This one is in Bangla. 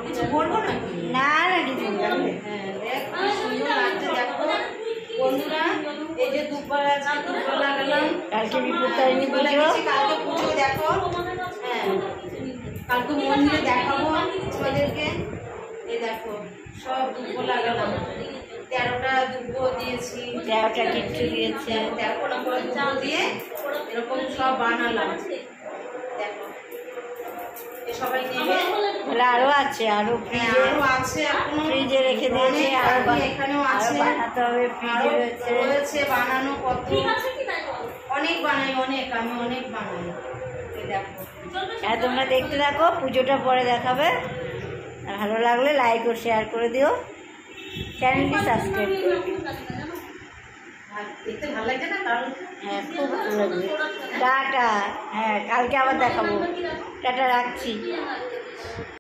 কিছু করবো নাকি? না না কিছু না। হ্যাঁ দেখ কি সুন্দর লাগছে দেখো বন্ধুরা। এই যে দুপুর আজকে দুপুর লাগালাম, কালকে বিপত্তারিণী পুজো, কালকে পুজো দেখো। হ্যাঁ কালকে মন্দিরে দেখাবো তোমাদেরকে। এই দেখো সব দুব্বো লাগালাম, 13টা দুব্বো দিয়েছি, 13টা কিচ্ছু দিয়েছে, 13টা করে দুব্বো দিয়ে এরকম সব বানালাম। দেখো সবাই নেবে। বলে আরো আছে, আরো ফ্রিজে আছে, এখনো ফ্রিজে রেখে দিয়েছে, আরো এখানেও আছে, বানাতে হবে, ফ্রিজে রয়েছে বানানো কত, অনেক বানাই, অনেক আমি অনেক বানাই। দেখো হ্যাঁ তোমরা দেখতে থাকো, পুজোটা পরে দেখাবে। আর ভালো লাগলে লাইক ও শেয়ার করে দিও, চ্যানেলটি সাবস্ক্রাইব করে দিও। দেখতে ভালো লাগছে না? কারণ হ্যাঁ খুব ভালো লাগবে। টাটা। হ্যাঁ কালকে আবার দেখাবো। টাটা, রাখছি।